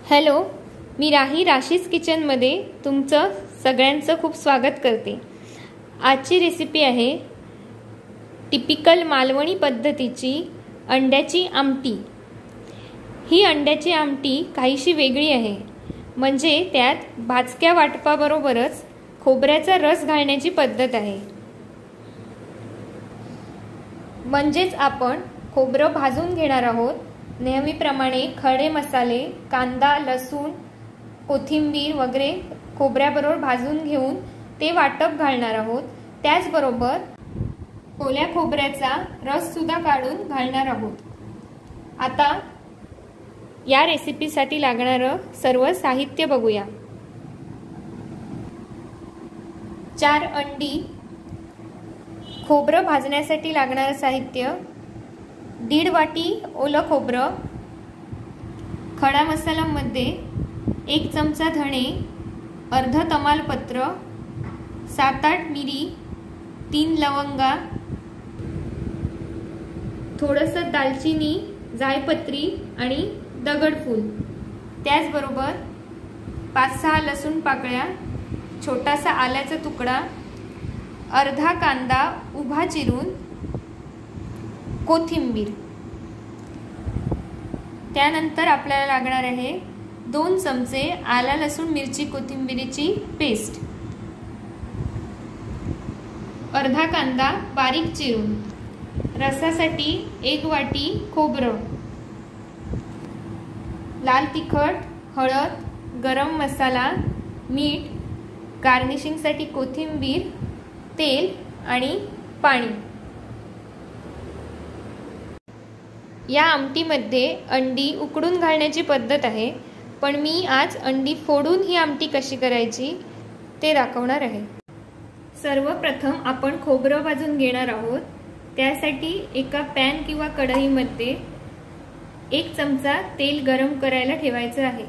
Hello, मी राशीस किचनमध्ये तुमचं सगळ्यांचं खूप स्वागत करते। आजची रेसिपी आहे टिपिकल मालवणी पद्धतीची अंड्याची आमटी। ही अंड्याची आमटी काहीशी वेगळी आहे, म्हणजे त्यात भाजक्या वाटपाबरोबरच खोबऱ्याचा रस घालण्याची पद्धत आहे। म्हणजेच आपण खोबरं भाजून घेणार आहोत। नेहमीप्रमाणे खडे मसाले, कांदा, लसूण, कोथिंबीर वगैरे खोबऱ्याबरोबर भाजून घेऊन ते वाटप घालणार आहोत। त्याचबरोबर ओल्या खोबऱ्याचा रस सुद्धा काढून घालणार आहोत। आता या रेसिपीसाठी लागणारं सर्व साहित्य बघूया। 4 अंडी, खोबरं भाजण्यासाठी लागणारं साहित्य 1.5 वाटी ओलं खोबरं, खडा मसाल्यामध्ये 1 चमचा धणे, अर्ध तमालपत्र, 7-8 मिरी, 3 लवंगा, थोडंसं दालचिनी, जायपत्री आणि दगडफूल, त्याचबरोबर 5-6 लसूण पाकळ्या, छोटासा आल्याचा तुकडा, अर्धा कांदा उभा चिरून, कोथिंबीर। त्यानंतर आपल्याला लागणार आहे 2 चमचे आला लसूण मिरची कोथिंबीरीची पेस्ट, अर्धा कांदा बारीक चिरून, रसासाठी 1 वाटी खोबरं, लाल तिखट, हळद, गरम मसाला, मीठ, गार्निशिंगसाठी कोथिंबीर, तेल आणि पाणी। या आमटीमध्ये अंडी उकडून घालण्याची पद्धत आहे, पण मी आज अंडी फोडून ही आमटी कशी करायची ते दाखवणार आहे। सर्वप्रथम आपण खोबरं भाजून घेणार आहोत। त्यासाठी एका पॅन किंवा कढईमध्ये 1 चमचा तेल गरम करायला ठेवायचं आहे।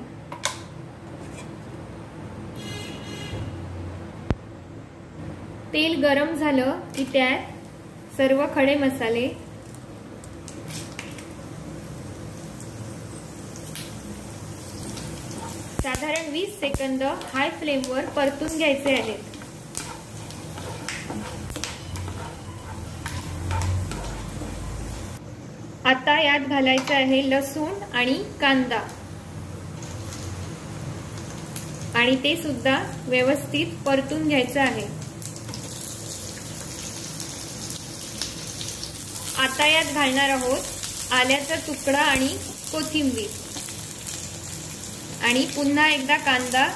तेल गरम झालं की त्यात सर्व खडे मसाले, साधारण 20 सेकंद हाय फ्लेमवर परतून घ्यायचे आहेत। आता यात घालायचं आहे लसूण आणि कांदा, आणि ते सुद्धा व्यवस्थित परतून घ्यायचं आहे। आता यात घालणार आहोत आल्याचा तुकडा आणि कोथिंबीर, आणि पुन्हा एकदा कांदा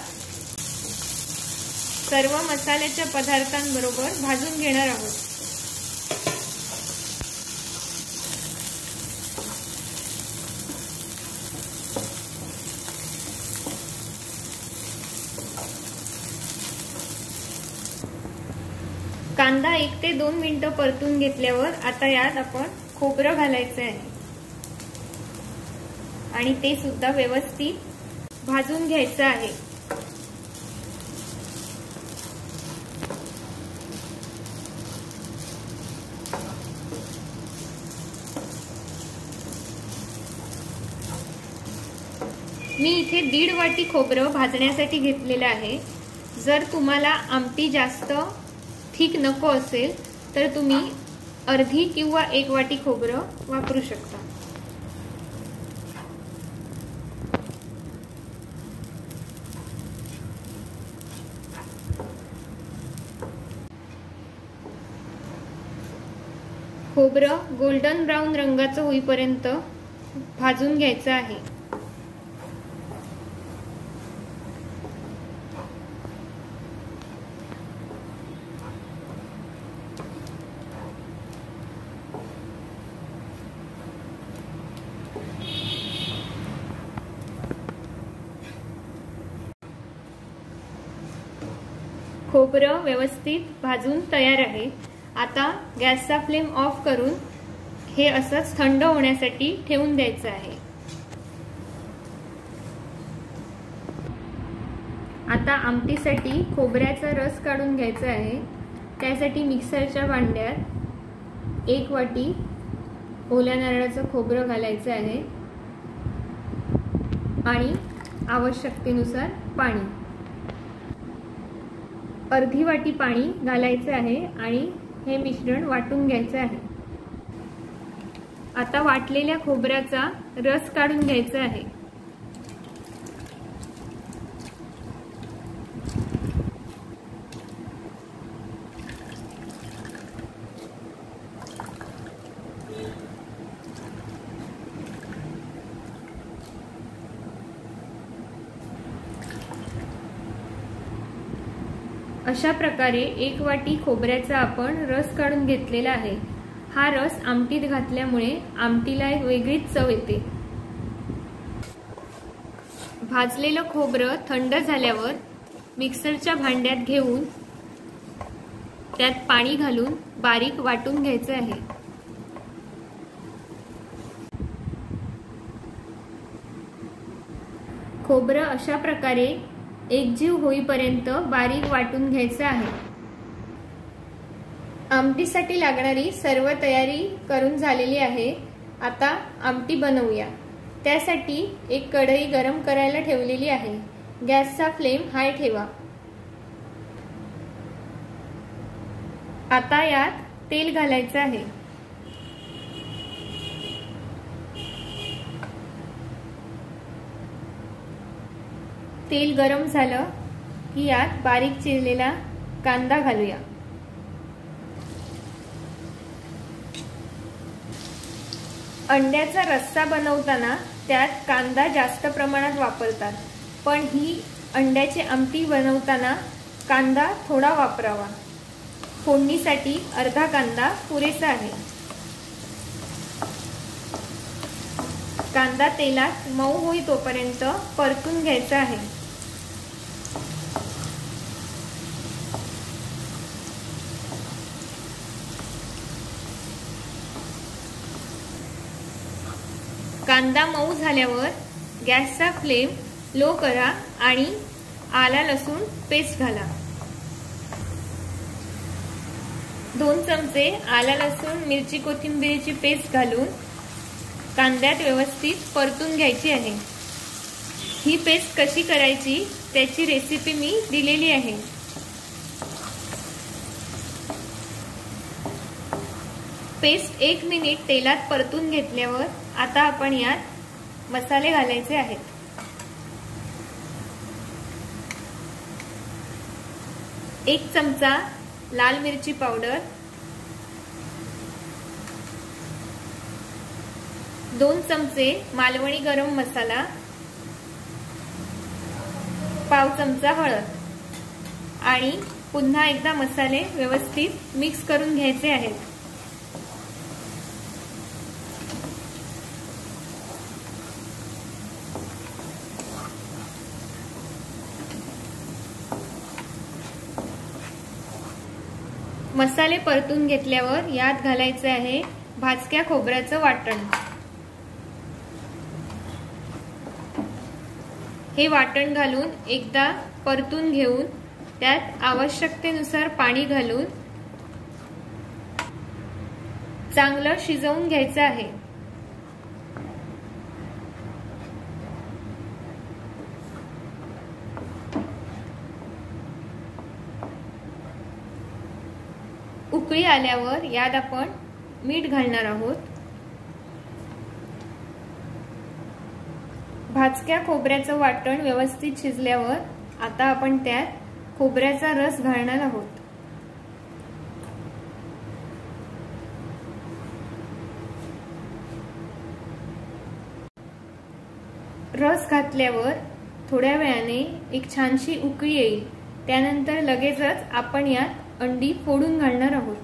सर्व मसाल्याच्या पदार्थांबरोबर भाजून घेणार आहोत। कांदा 1 ते 2 मिनिटं परतून घेतल्यावर आता यात आपण खोबरं घालायचं आहे, आणि ते सुद्धा व्यवस्थित भाजून घ्यायचं आहे। मी इथे 1.5 वाटी खोबरं भाजण्यासाठी घेतलेलं आहे। जर तुम्हाला आमटी जास्त थिक नको असेल तर तुम्ही अर्धी किंवा 1 वाटी खोबरं वापरू शकता। खोबरं गोल्डन ब्राऊन रंगाचं होईपर्यंत भाजून घ्यायचं आहे। खोबरं व्यवस्थित भाजून तयार आहे। आता गॅसचा फ्लेम ऑफ करून हे असंच थंड होण्यासाठी ठेवून द्यायचं आहे। आता आमटीसाठी खोबऱ्याचा रस काढून घ्यायचा आहे। त्यासाठी मिक्सरच्या भांड्यात 1 वाटी ओल्या नारळाचं खोबरं घालायचं आहे आणि आवश्यकतेनुसार पाणी, अर्धी वाटी पाणी घालायचे आहे आणि हे मिश्रण वाटून घ्यायचे आहे। आता वाटलेल्या खोबऱ्याचा रस काढून घ्यायचा आहे। अशा प्रकारे 1 वाटी खोबऱ्याचा आपण रस काढून घेतलेला आहे। हा रस आमटीत घातल्यामुळे आमटीला एक वेगळीच चव येते। भाजलेलं खोबरं थंड झाल्यावर मिक्सरच्या भांड्यात घेऊन त्यात पाणी घालून बारीक वाटून घ्यायचे आहे। खोबरं अशा प्रकारे एकजीव होईपर्यंत बारीक वाटून घ्यायचं आहे। आमटीसाठी लागणारी सर्व तयारी करून झालेली आहे। आता आमटी बनवूया। त्यासाठी एक कढई गरम करायला ठेवलेली आहे। गॅसचा फ्लेम हाय ठेवा। आता यात तेल घालायचं आहे। तेल गरम झालं की यात बारीक चिरलेला कांदा घालूया। अंड्याचा रस्सा बनवताना त्यात कांदा जास्त प्रमाणात वापरतात, पण ही अंड्याची आमटी बनवताना कांदा थोडा वापरावा। फोडणीसाठी अर्धा कांदा पुरेसा आहे। कांदा तेलात मऊ होई तोपर्यंत परतून घ्यायचा आहे। कांदा मऊ झाल्यावर गॅसचा फ्लेम लो करा आणि आला लसूण पेस्ट घाला। 2 चमचे आला लसूण मिरची कोथिंबीरची पेस्ट घालून कांद्यात व्यवस्थित परतून घ्यायची आहे। ही पेस्ट कशी करायची त्याची रेसिपी मी दिलेली आहे। पेस्ट 1 मिनिट तेलात परतून घेतल्यावर आता आपण यात मसाले घालायचे आहेत। 1 चमचा लाल मिरची पावडर, 2 चमचे मालवणी गरम मसाला, पाव चमचा हळद आणि पुन्हा एकदा मसाले व्यवस्थित मिक्स करून घ्यायचे आहेत। मसाले परतून घेतल्यावर यात घालायचे आहे भाजक्या खोबऱ्याचं वाटण। हे वाटण घालून एकदा परतून घेऊन त्यात आवश्यकतेनुसार पाणी घालून चांगलं शिजवून घ्यायचं आहे। उकळी आल्यावर यात आपण मीठ घालणार आहोत। भाजक्या खोबऱ्याचं वाटण व्यवस्थित शिजल्यावर आता आपण त्यात खोबऱ्याचा रस घालणार आहोत। रस घातल्यावर थोड्या वेळाने एक छानशी उकळी येईल। त्यानंतर लगेचच आपण यात अंडी फोडून घालणार आहोत।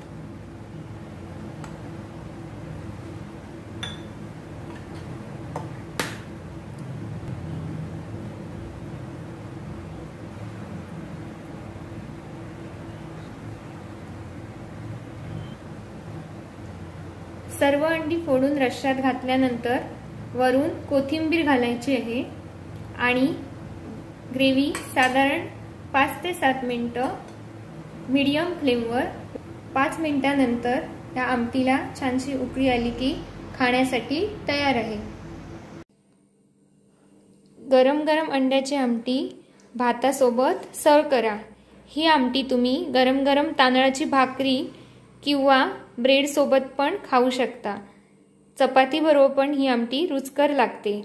सर्व अंडी फोडून रश्श्यात घातल्यानंतर वरून कोथिंबीर घालायची आहे आणि ग्रेव्ही साधारण 5 ते 7 मिनिटं मीडियम फ्लेमवर 5 मिनिटांनंतर या आमटीला छानशी उकळी आली की खाण्यासाठी तयार आहे। गरम गरम अंड्याची आमटी भातासोबत सर्व करा। ही आमटी तुम्ही गरम गरम तांदळाची भाकरी किंवा ब्रेड सोबत पण खाऊ शकता। चपाती बरोबर पण ही आमटी रुचकर लागते।